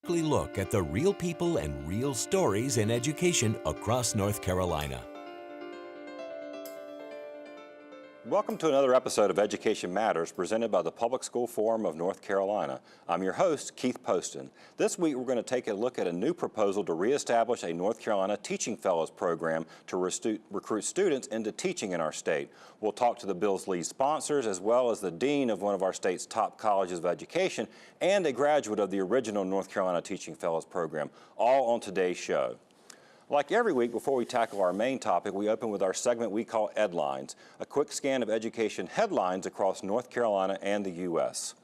Look at the real people and real stories in education across North Carolina. Welcome to another episode of Education Matters presented by the Public School Forum of North Carolina. I'm your host, Keith Poston. This week we're going to take a look at a new proposal to reestablish a North Carolina Teaching Fellows program to recruit students into teaching in our state. We'll talk to the bill's lead sponsors as well as the dean of one of our state's top colleges of education and a graduate of the original North Carolina Teaching Fellows program, all on today's show. Like every week, before we tackle our main topic, we open with our segment we call Edlines, a quick scan of education headlines across North Carolina and the U.S.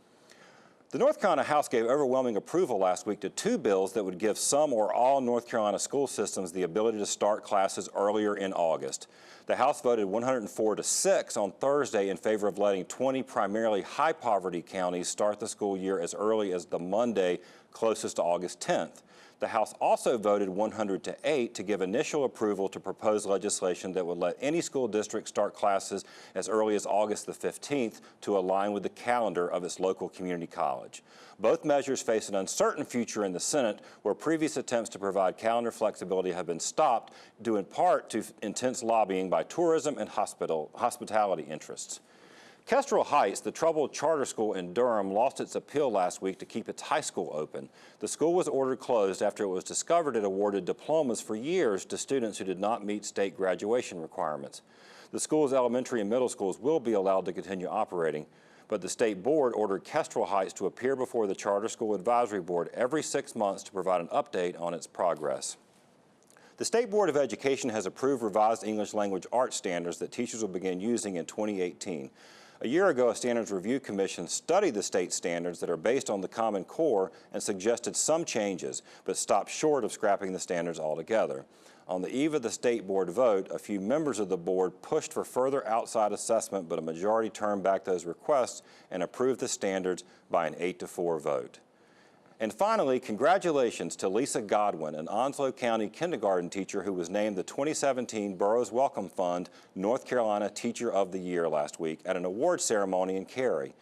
The North Carolina House gave overwhelming approval last week to two bills that would give some or all North Carolina school systems the ability to start classes earlier in August. The House voted 104-6 on Thursday in favor of letting 20 primarily high-poverty counties start the school year as early as the Monday closest to August 10th. The House also voted 100-8 to give initial approval to proposed legislation that would let any school district start classes as early as August the 15th to align with the calendar of its local community college. Both measures face an uncertain future in the Senate, where previous attempts to provide calendar flexibility have been stopped, due in part to intense lobbying by tourism and hospitality interests. Kestrel Heights, the troubled charter school in Durham, lost its appeal last week to keep its high school open. The school was ordered closed after it was discovered it awarded diplomas for years to students who did not meet state graduation requirements. The school's elementary and middle schools will be allowed to continue operating, but the state board ordered Kestrel Heights to appear before the Charter School Advisory Board every 6 months to provide an update on its progress. The State Board of Education has approved revised English language arts standards that teachers will begin using in 2018. A year ago, a Standards Review Commission studied the state standards that are based on the Common Core and suggested some changes, but stopped short of scrapping the standards altogether. On the eve of the State Board vote, a few members of the board pushed for further outside assessment, but a majority turned back those requests and approved the standards by an 8-4 vote. And finally, congratulations to Lisa Godwin, an Onslow County kindergarten teacher who was named the 2017 Burroughs Welcome Fund North Carolina Teacher of the Year last week at an award ceremony in Cary.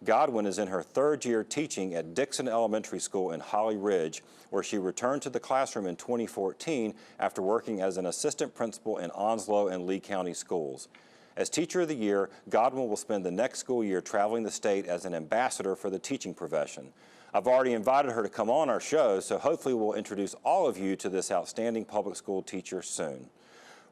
Godwin is in her third year teaching at Dixon Elementary School in Holly Ridge, where she returned to the classroom in 2014 after working as an assistant principal in Onslow and Lee County schools. As Teacher of the Year, Godwin will spend the next school year traveling the state as an ambassador for the teaching profession. I've already invited her to come on our show, so hopefully we'll introduce all of you to this outstanding public school teacher soon.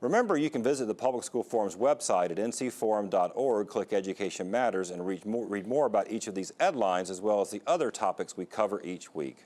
Remember, you can visit the Public School Forum's website at ncforum.org, click Education Matters, and read more about each of these Edlines as well as the other topics we cover each week.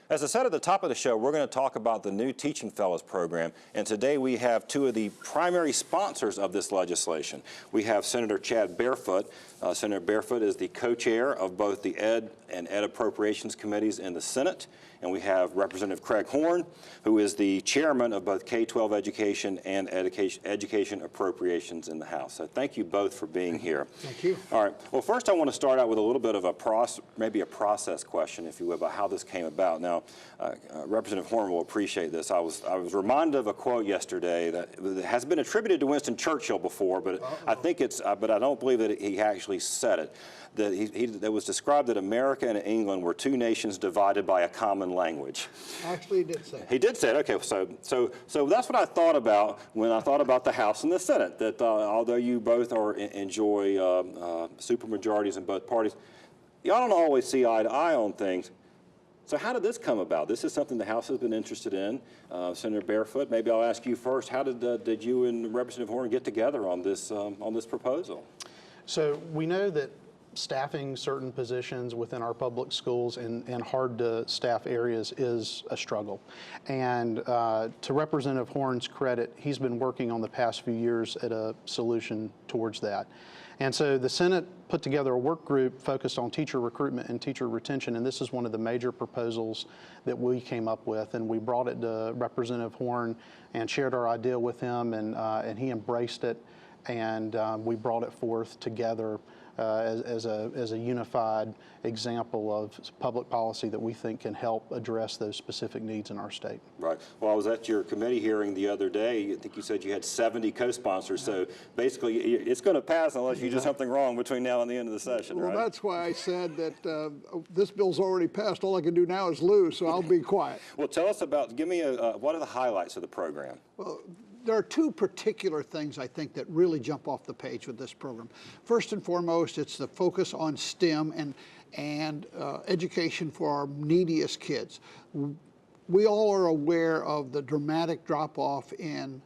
As I said at the top of the show, we're going to talk about the new Teaching Fellows program, and today we have two of the primary sponsors of this legislation. We have Senator Chad Barefoot. Senator Barefoot is the co-chair of both the Ed and Ed Appropriations Committees in the Senate, and we have Representative Craig Horn, who is the chairman of both K-12 Education and Education Appropriations in the House. So thank you both for being here. Thank you. All right. Well, first I want to start out with a little bit of a maybe a process question, if you will, about how this came about. Now, Representative Horn will appreciate this. I was reminded of a quote yesterday that has been attributed to Winston Churchill before, but I think but I don't believe that he actually said it. That it was described that America and England were two nations divided by a common language. Actually, he did say it. He did say it. Okay, so that's what I thought about when I thought about the House and the Senate. That although you both enjoy supermajorities in both parties, y'all don't always see eye to eye on things. So how did this come about? This is something the House has been interested in. Senator Barefoot, maybe I'll ask you first. How did you and Representative Horn get together on this proposal? So we know that staffing certain positions within our public schools in hard to staff areas is a struggle. And to Representative Horn's credit, he's been working on the past few years at a solution towards that. And so the Senate put together a work group focused on teacher recruitment and teacher retention, and this is one of the major proposals that we came up with. And we brought it to Representative Horn and shared our idea with him, and he embraced it, and we brought it forth together as a unified example of public policy that we think can help address those specific needs in our state. Right. Well, I was at your committee hearing the other day. I think you said you had 70 co-sponsors. So basically, it's going to pass unless you do something wrong between now and the end of the session, Well, right? that's why I said that this bill's already passed. All I can do now is lose, so I'll be quiet. Well, tell us about, give me what are the highlights of the program? Well, there are two particular things I think that really jump off the page with this program. First and foremost, it's the focus on STEM and education for our neediest kids. We all are aware of the dramatic drop-off in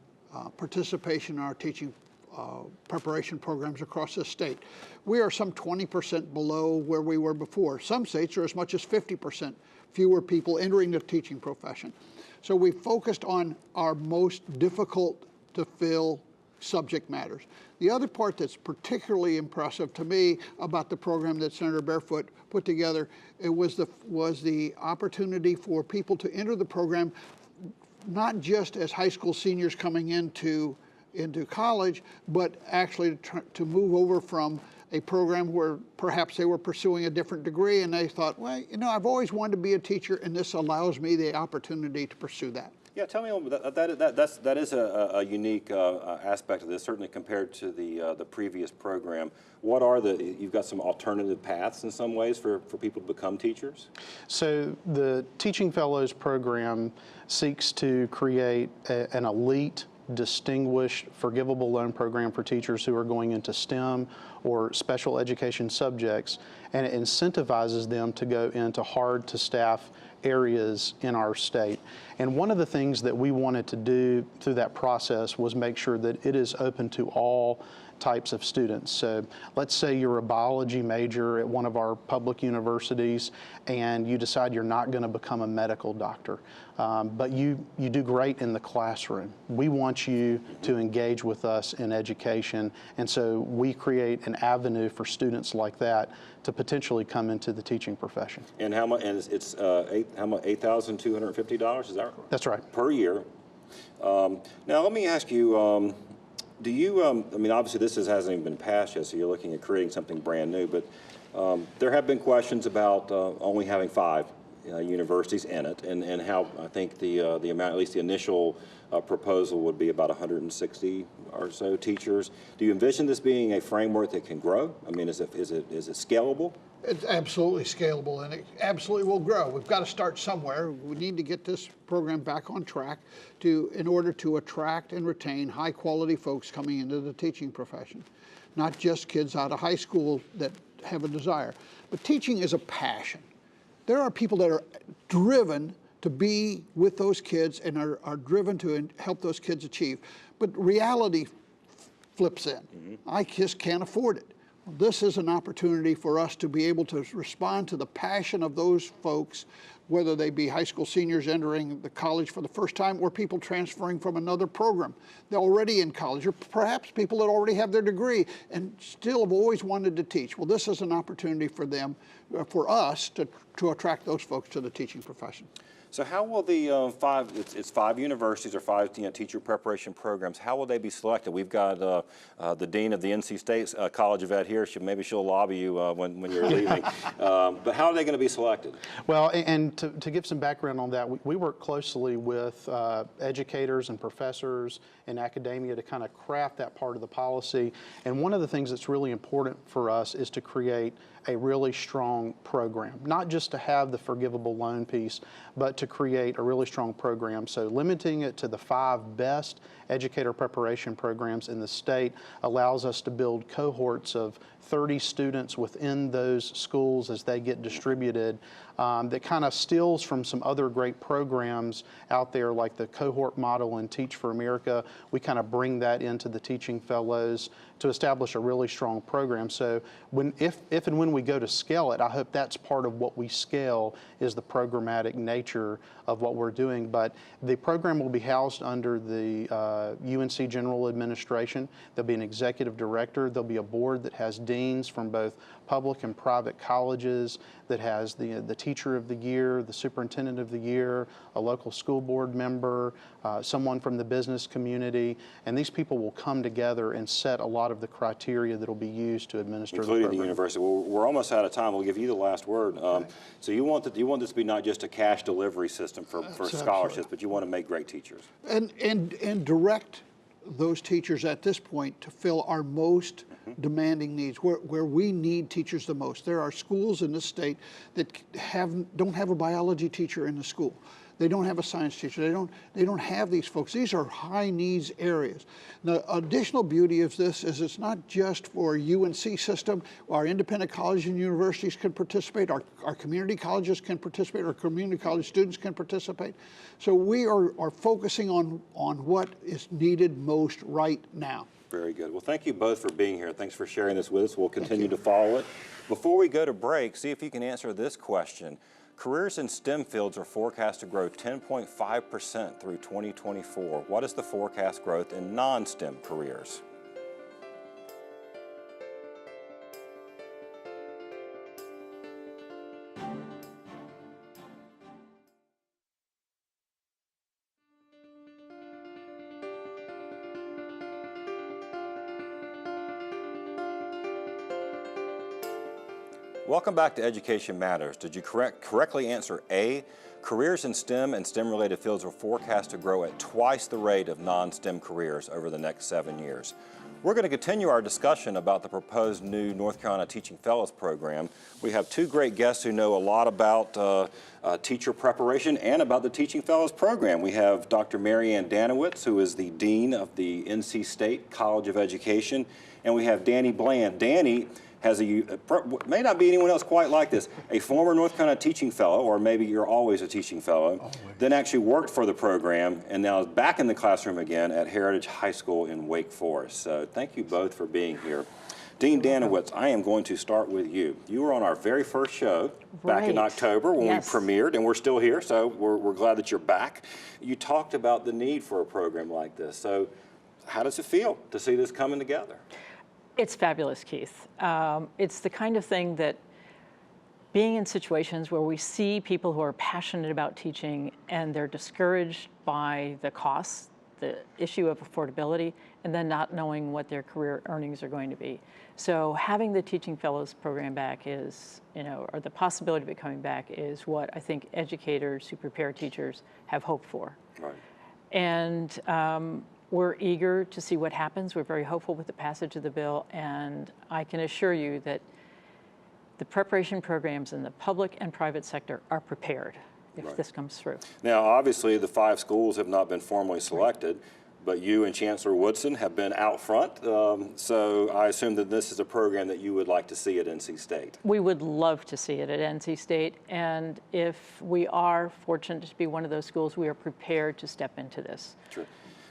participation in our teaching preparation programs across the state. We are some 20% below where we were before. Some states are as much as 50% fewer people entering the teaching profession. So we focused on our most difficult to fill subject matters. The other part that's particularly impressive to me about the program that Senator Barefoot put together, it was the opportunity for people to enter the program not just as high school seniors coming into college, but actually to move over from a program where perhaps they were pursuing a different degree and they thought, well, you know, I've always wanted to be a teacher and this allows me the opportunity to pursue that. Yeah, tell me a little bit. That is a unique aspect of this, certainly compared to the previous program. What are you've got some alternative paths in some ways for people to become teachers? So the Teaching Fellows program seeks to create an elite, distinguished, forgivable loan program for teachers who are going into STEM or special education subjects, and it incentivizes them to go into hard to staff areas in our state. And one of the things that we wanted to do through that process was make sure that it is open to all types of students. So let's say you're a biology major at one of our public universities and you decide you're not going to become a medical doctor, but you do great in the classroom. We want you to engage with us in education, and so we create an avenue for students like that to potentially come into the teaching profession. And how much? And it's $8,250. Is that right? That's right. Per year. Now let me ask you. Do you, I mean, obviously this hasn't even been passed yet, so you're looking at creating something brand new, but there have been questions about only having 5 universities in it, and how I think the amount, at least the initial proposal would be about 160 or so teachers. Do you envision this being a framework that can grow? I mean, is it scalable? It's absolutely scalable, and it absolutely will grow. We've got to start somewhere. We need to get this program back on track in order to attract and retain high-quality folks coming into the teaching profession. Not just kids out of high school that have a desire, but teaching is a passion. There are people that are driven to be with those kids and are driven to help those kids achieve. But reality flips in. I just can't afford it. This is an opportunity for us to be able to respond to the passion of those folks, whether they be high school seniors entering the college for the first time or people transferring from another program. They're already in college, or perhaps people that already have their degree and still have always wanted to teach. Well, this is an opportunity for them, for us to attract those folks to the teaching profession. So how will the it's 5 universities or 5 teacher preparation programs, how will they be selected? We've got the dean of the NC State College of Ed here. Maybe she'll lobby you when you're leaving. But how are they going to be selected? Well, and to give some background on that, we work closely with educators and professors in academia to kind of craft that part of the policy. And one of the things that's really important for us is to create a really strong program, not just to have the forgivable loan piece, but to create a really strong program. So limiting it to the 5 best educator preparation programs in the state allows us to build cohorts of 30 students within those schools as they get distributed, that kind of steals from some other great programs out there like the cohort model in Teach for America. We kind of bring that into the Teaching Fellows to establish a really strong program. So if and when we go to scale it, I hope that's part of what we scale is the programmatic nature of what we're doing. But the program will be housed under the UNC General Administration. There'll be an executive director. There'll be a board that has deans from both public and private colleges, that has the teacher of the year, the superintendent of the year, a local school board member, someone from the business community, and these people will come together and set a lot of the criteria that will be used to administer including the the program. university. Well, we're almost out of time. We'll give you the last word. So you want this to be not just a cash delivery system for scholarships, but you want to make great teachers. And direct those teachers at this point to fill our most demanding needs, where we need teachers the most. There are schools in this state that don't have a biology teacher in the school. They don't have a science teacher. They don't have these folks. These are high needs areas. The additional beauty of this is it's not just for UNC system. Our independent colleges and universities can participate. Our community colleges can participate. Our community college students can participate. So we are focusing on what is needed most right now. Very good. Well, thank you both for being here. Thanks for sharing this with us. We'll continue to follow it. Before we go to break, see if you can answer this question. Careers in STEM fields are forecast to grow 10.5% through 2024. What is the forecast growth in non-STEM careers? Welcome back to Education Matters. Did you correctly answer A? Careers in STEM and STEM-related fields are forecast to grow at twice the rate of non-STEM careers over the next 7 years. We're going to continue our discussion about the proposed new North Carolina Teaching Fellows Program. We have two great guests who know a lot about teacher preparation and about the Teaching Fellows Program. We have Dr. Mary Ann Danowitz, who is the Dean of the NC State College of Education, and we have Danny Bland. Danny has may not be anyone else quite like this, a former North Carolina teaching fellow, or maybe you're always a teaching fellow, then actually worked for the program and now is back in the classroom again at Heritage High School in Wake Forest. So thank you both for being here. Dean Danowitz, I am going to start with you. You were on our very first show back in October when we premiered, and we're still here, so we're glad that you're back. You talked about the need for a program like this. So how does it feel to see this coming together? It's fabulous, Keith. It's the kind of thing that being in situations where we see people who are passionate about teaching and they're discouraged by the costs, the issue of affordability, and then not knowing what their career earnings are going to be. So having the Teaching Fellows Program back is, or the possibility of it coming back is what I think educators who prepare teachers have hoped for. Right. And we're eager to see what happens. We're very hopeful with the passage of the bill, and I can assure you that the preparation programs in the public and private sector are prepared if this comes through. Now, obviously, the 5 schools have not been formally selected, but you and Chancellor Woodson have been out front, so I assume that this is a program that you would like to see at NC State. We would love to see it at NC State, and if we are fortunate to be one of those schools, we are prepared to step into this. Sure.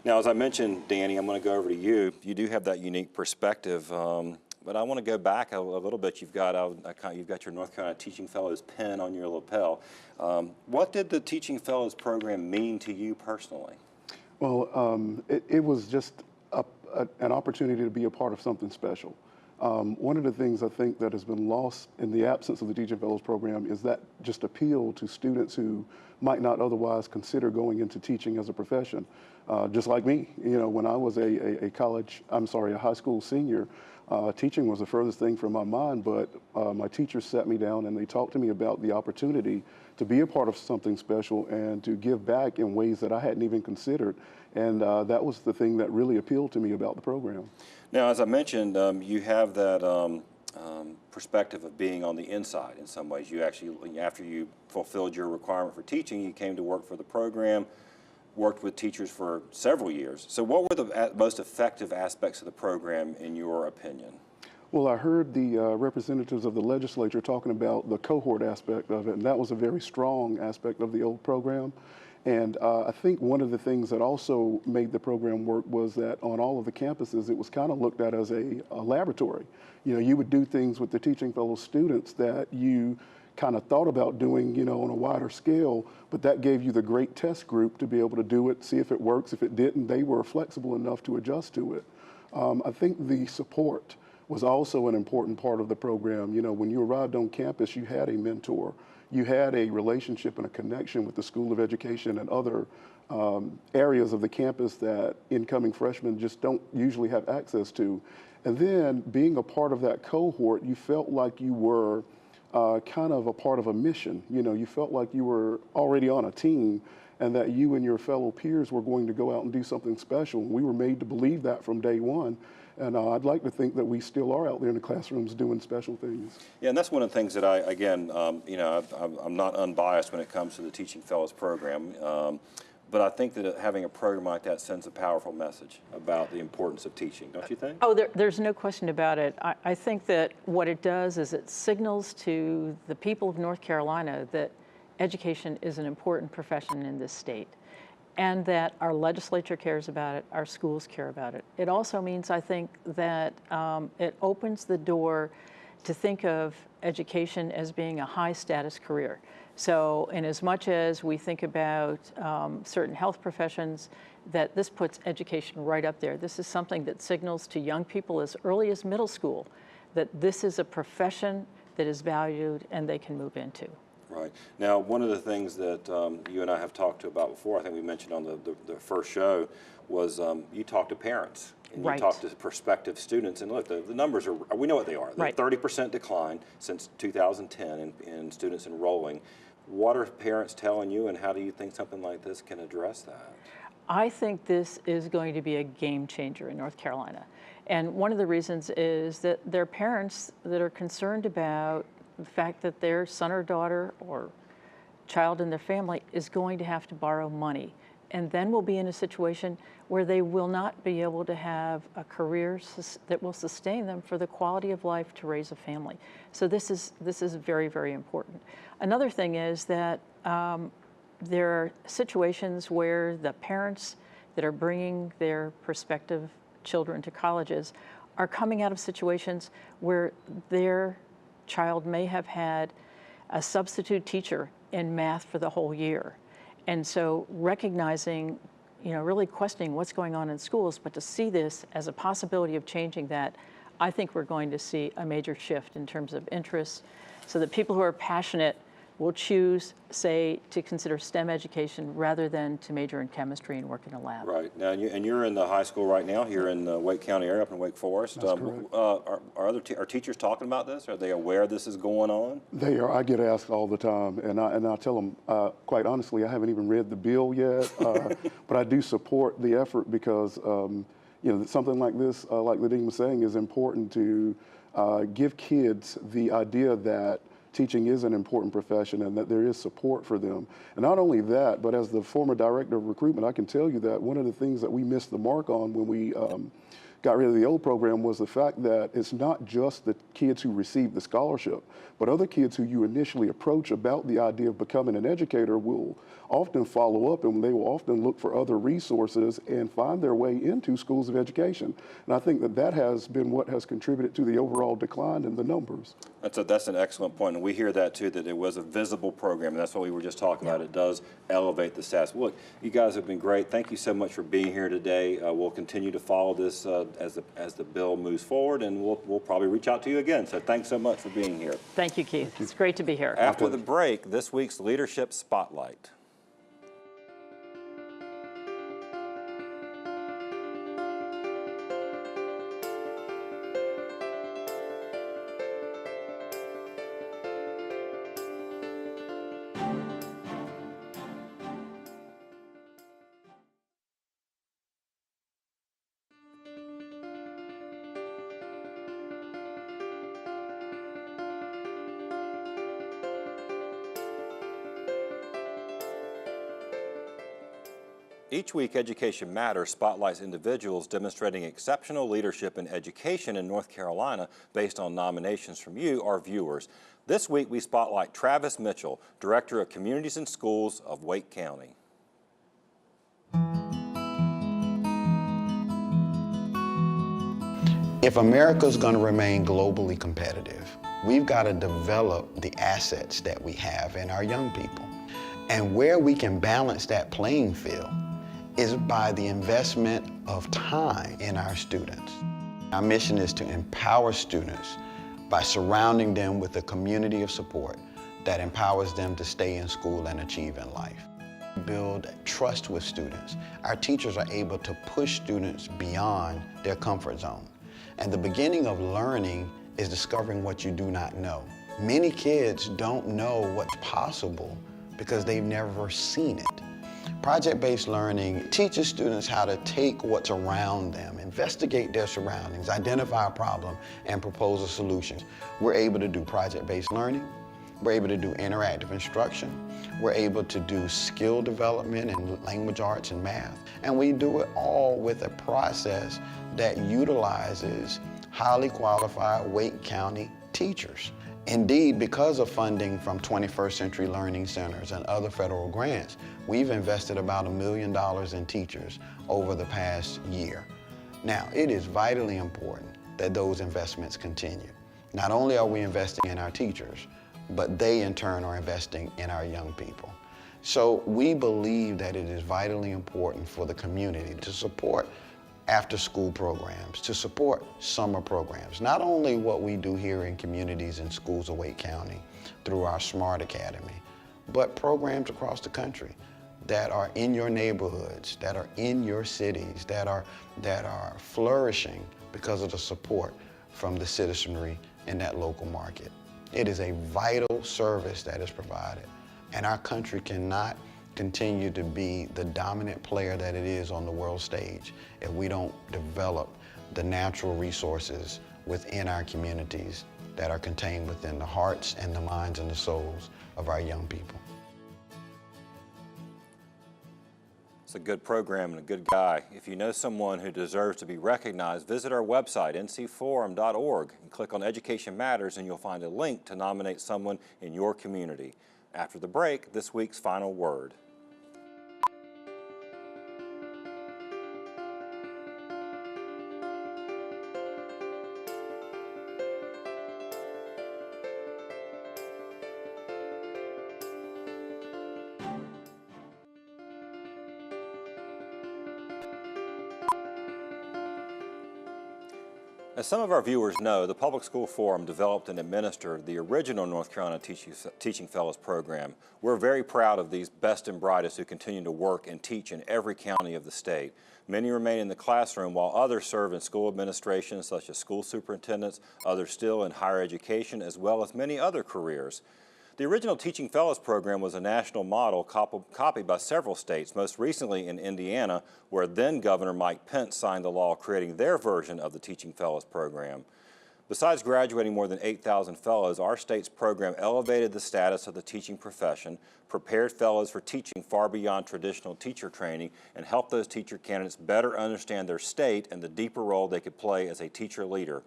Now, as I mentioned, Danny, I'm going to go over to you. You do have that unique perspective, but I want to go back a little bit. You've got your North Carolina Teaching Fellows pin on your lapel. What did the Teaching Fellows Program mean to you personally? Well, it was just an opportunity to be a part of something special. One of the things I think that has been lost in the absence of the Teaching Fellows Program is that just appeal to students who might not otherwise consider going into teaching as a profession. Just like me, when I was a high school senior, teaching was the furthest thing from my mind, but my teachers sat me down and they talked to me about the opportunity to be a part of something special and to give back in ways that I hadn't even considered. And that was the thing that really appealed to me about the program. Now, as I mentioned, you have that perspective of being on the inside in some ways. You actually, after you fulfilled your requirement for teaching, you came to work for the program, worked with teachers for several years. So what were the most effective aspects of the program in your opinion? Well, I heard the representatives of the legislature talking about the cohort aspect of it, and that was a very strong aspect of the old program. And I think one of the things that also made the program work was that on all of the campuses, it was kind of looked at as a laboratory. You would do things with the Teaching Fellows students that you kind of thought about doing, on a wider scale, but that gave you the great test group to be able to do it, see if it works. If it didn't, they were flexible enough to adjust to it. I think the support was also an important part of the program. When you arrived on campus, you had a mentor. you had a relationship and a connection with the School of Education and other areas of the campus that incoming freshmen just don't usually have access to. And then being a part of that cohort, you felt like you were kind of a part of a mission. You know, you felt like you were already on a team and that you and your fellow peers were going to go out and do something special. We were made to believe that from day one. And I'd like to think that we still are out there in the classrooms doing special things. Yeah, and that's one of the things that I, again, you know, I'm not unbiased when it comes to the Teaching Fellows program, but I think that having a program like that sends a powerful message about the importance of teaching, don't you think? Oh, there's no question about it. I think that what it does is it signals to the people of North Carolina that education is an important profession in this state, and that our legislature cares about it, our schools care about it. It also means, I think, that it opens the door to think of education as being a high status career. So in as much as we think about certain health professions, that this puts education right up there. This is something that signals to young people as early as middle school that this is a profession that is valued and they can move into. Right. Now, one of the things that you and I have talked about before, I think we mentioned on the first show, was you talked to parents and you Right. talked to prospective students. And look, the numbers are, we know what they are. They're Right. 30% decline since 2010 in students enrolling. What are parents telling you, and how do you think something like this can address that? I think this is going to be a game changer in North Carolina. And one of the reasons is that there are parents that are concerned about the fact that their son or daughter or child in their family is going to have to borrow money, and then will be in a situation where they will not be able to have a career that will sustain them for the quality of life to raise a family. So this is very, very important. Another thing is that there are situations where the parents that are bringing their prospective children to colleges are coming out of situations where their child may have had a substitute teacher in math for the whole year. And so recognizing, you know, really questioning what's going on in schools, but to see this as a possibility of changing that, I think we're going to see a major shift in terms of interests so that people who are passionate will choose, say, to consider STEM education rather than to major in chemistry and work in a lab. Right. Now, and you're in the high school right now here in the Wake County area, up in Wake Forest. That's correct. Are teachers talking about this? Are they aware this is going on? They are. I get asked all the time, and I tell them, quite honestly, I haven't even read the bill yet, but I do support the effort because, you know, something like this, like Ladine was saying, is important to give kids the idea that teaching is an important profession and that there is support for them. And not only that, but as the former director of recruitment, I can tell you that one of the things that we missed the mark on when we got rid of the old program was the fact that it's not just the kids who receive the scholarship, but other kids who you initially approach about the idea of becoming an educator will often follow up, and they will often look for other resources and find their way into schools of education. And I think that that has been what has contributed to the overall decline in the numbers. That's an excellent point, and we hear that too, that it was a visible program, and that's what we were just talking about. It does elevate the status. Look, you guys have been great. Thank you so much for being here today. We'll continue to follow this as the bill moves forward, and we'll probably reach out to you again. So thanks so much for being here. Thank you, Keith. It's great to be here. After the break, this week's Leadership Spotlight. Each week, Education Matters spotlights individuals demonstrating exceptional leadership in education in North Carolina based on nominations from you, our viewers. This week, we spotlight Travis Mitchell, Director of Communities and Schools of Wake County. If America's going to remain globally competitive, we've got to develop the assets that we have in our young people. And where we can balance that playing field is by the investment of time in our students. Our mission is to empower students by surrounding them with a community of support, that empowers them to stay in school and achieve in life. Build trust with students. Our teachers are able to push students beyond their comfort zone. And the beginning of learning is discovering what you do not know. Many kids don't know what's possible because they've never seen it. Project-based learning teaches students how to take what's around them, investigate their surroundings, identify a problem, and propose a solution. We're able to do project-based learning. We're able to do interactive instruction. We're able to do skill development in language arts and math. And we do it all with a process that utilizes highly qualified Wake County teachers. Indeed, because of funding from 21st Century Learning Centers and other federal grants, we've invested about $1 million in teachers over the past year. Now, it is vitally important that those investments continue. Not only are we investing in our teachers, but they in turn are investing in our young people. So we believe that it is vitally important for the community to support after-school programs, to support summer programs. Not only what we do here in communities and schools of Wake County through our SMART Academy, but programs across the country that are in your neighborhoods, that are in your cities, that are flourishing because of the support from the citizenry in that local market. It is a vital service that is provided, and our country cannot continue to be the dominant player that it is on the world stage if we don't develop the natural resources within our communities that are contained within the hearts and the minds and the souls of our young people. It's a good program and a good guy. If you know someone who deserves to be recognized, visit our website, ncforum.org, and click on Education Matters, and you'll find a link to nominate someone in your community. After the break, this week's final word. As some of our viewers know, the Public School Forum developed and administered the original North Carolina Teaching Fellows program. We're very proud of these best and brightest who continue to work and teach in every county of the state. Many remain in the classroom while others serve in school administration, such as school superintendents, others still in higher education, as well as many other careers. The original Teaching Fellows program was a national model copied by several states, most recently in Indiana, where then Governor Mike Pence signed the law creating their version of the Teaching Fellows program. Besides graduating more than 8,000 fellows, our state's program elevated the status of the teaching profession, prepared fellows for teaching far beyond traditional teacher training, and helped those teacher candidates better understand their state and the deeper role they could play as a teacher leader,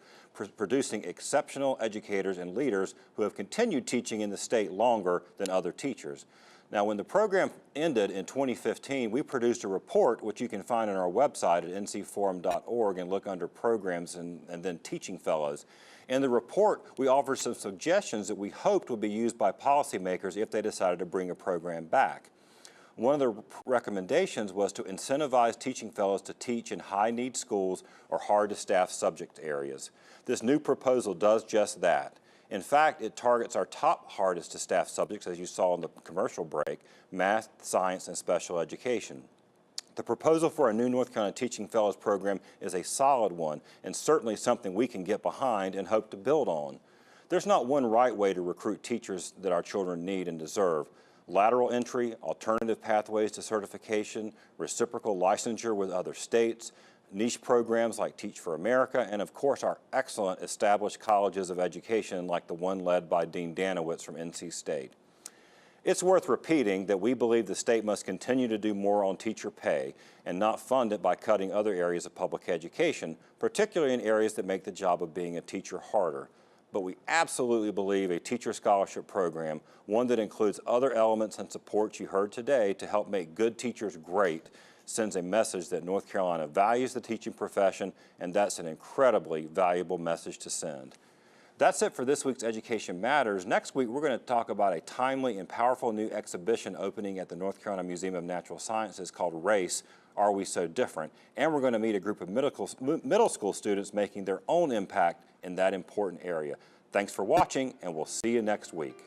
producing exceptional educators and leaders who have continued teaching in the state longer than other teachers. Now, when the program ended in 2015, we produced a report, which you can find on our website at ncforum.org and look under programs and then teaching fellows. In the report, we offered some suggestions that we hoped would be used by policymakers if they decided to bring a program back. One of the recommendations was to incentivize teaching fellows to teach in high-need schools or hard-to-staff subject areas. This new proposal does just that. In fact, it targets our top hardest to staff subjects, as you saw in the commercial break, math, science, and special education. The proposal for a new North Carolina Teaching Fellows program is a solid one and certainly something we can get behind and hope to build on. There's not one right way to recruit teachers that our children need and deserve. Lateral entry, alternative pathways to certification, reciprocal licensure with other states, niche programs like Teach for America, and of course our excellent established colleges of education like the one led by Dean Danowitz from NC State. It's worth repeating that we believe the state must continue to do more on teacher pay and not fund it by cutting other areas of public education, particularly in areas that make the job of being a teacher harder. But we absolutely believe a teacher scholarship program, one that includes other elements and supports you heard today to help make good teachers great, sends a message that North Carolina values the teaching profession, and that's an incredibly valuable message to send. That's it for this week's Education Matters. Next week, we're going to talk about a timely and powerful new exhibition opening at the North Carolina Museum of Natural Sciences called Race, Are We So Different? And we're going to meet a group of middle school students making their own impact in that important area. Thanks for watching, and we'll see you next week.